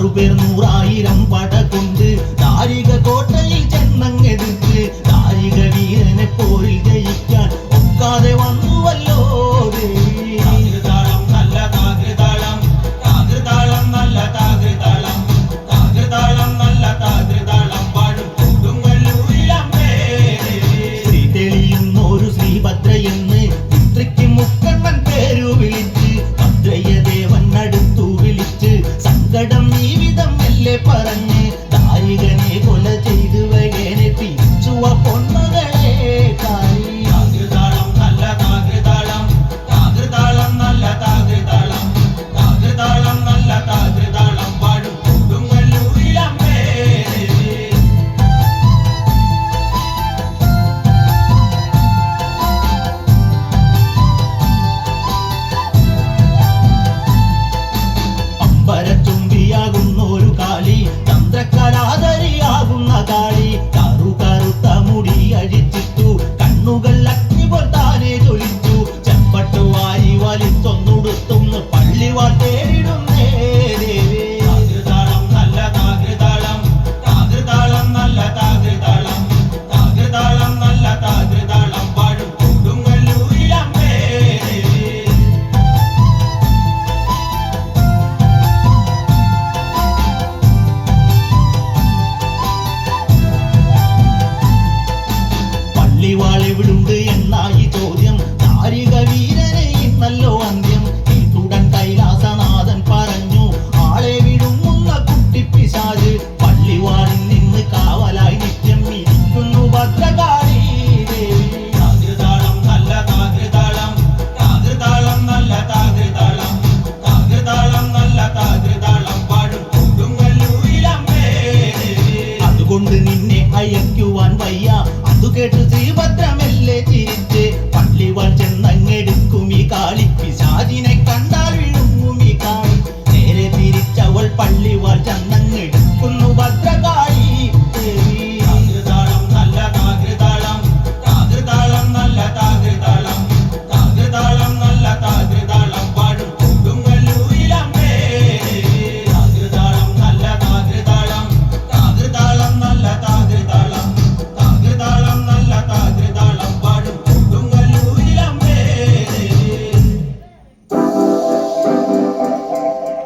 ആറുപേർ 100,000 പട കൊണ്ട് ദാരിക കോട്ടയിൽ ചെന്നങ്ങെടുത്ത് ദാരിക വീരനെ പോരിൽ ജയിക്കാൻ ഒക്കാതെ വന്നുവല്ലോ താകൃതാളം നല്ല താകൃതാളം താകൃതാളം നല്ല താകൃതാളം താകൃതാളം നല്ല താകൃതാളം പാടും കൊടുങ്ങല്ലൂരിലമ്മേ. ശ്രീ തെളിയുന്നൊരു ശ്രീഭദ്രയെന്ന് പുത്രിക്ക് മുക്കണ്ണൻ പേരു വിളിച്ച് ഭദ്രയ ദേവൻ അടുത്തു വിളിച്ച് സങ്കടം ഈ വിധം മെല്ലെ പറഞ്ഞ് ദാരികനെ കൊല ചെയ്ത് വകനെ തിരിച്ചുവ പൊന്മകളെ കായി. താകൃതാളം നല്ല താകൃതാളം താകൃതാളം നല്ല താകൃതാളം താകൃതാളം നല്ല താകൃതാളം പാടും കൊടുങ്ങല്ലൂരിലമ്മേ. അമ്പരത്തുമ്പിയാകുന്നൊരു കാളി ചന്ദ്രക്കലാധരിയാകുന്ന കാളി കറുത്ത മുടി അഴിച്ചിട്ടു കണ്ണുകൾ അഗ്നി പോൽ താനെ ജ്വലിച്ചു ചെമ്പട്ടു വാരി വലിച്ചൊന്നുടുത്തുന്ന് പള്ളിവാൾ തേടിടുന്നേ ദേവി. താകൃതാളം നല്ല താകൃതാളം താകൃതാളം നല്ല താകൃതാളം താകൃതാളം നല്ല താകൃതാളം പാടും കൊടുങ്ങല്ലൂരിലമ്മേ. പള്ളിവാൾ എവിടുണ്ട് എന്നായി ചോദ്യം ദാരിക വീരനെ ഇന്നല്ലോ അന്ത്യം കേട്ടുടൻ കൈലാസനാഥൻ പറഞ്ഞു ആളെ വിടുങ്ങുന്ന കുട്ടിപ്പിശാച് പള്ളിവാളിൽ നിന്ന് കാവലായി നിത്യം ഇരിക്കുന്നു ഭദ്രകാളി ദേവി. താകൃതാളം നല്ല താകൃതാളം താകൃതാളം നല്ല താകൃതാളം താകൃതാളം നല്ല താകൃതാളം പാടും കൊടുങ്ങല്ലൂരിലമ്മേ. അതുകൊണ്ട് നിന്നെ അയക്കുവാൻ വയ്യ അതു കേട്ട് ശ്രീഭദ്രമെല്ലെ ചിരിച്ച് പള്ളിവാൾ ചെന്നങ്ങെടുക്കും ഈ കാളി പിശാചിനെ കണ്ടാൽ വിഴുങ്ങും ഈ കാളി നേരെ തിരിച്ചവൾ പള്ളിവാൾ ചെന്നങ്ങെടുക്കുന്നു ഭദ്രകാളി.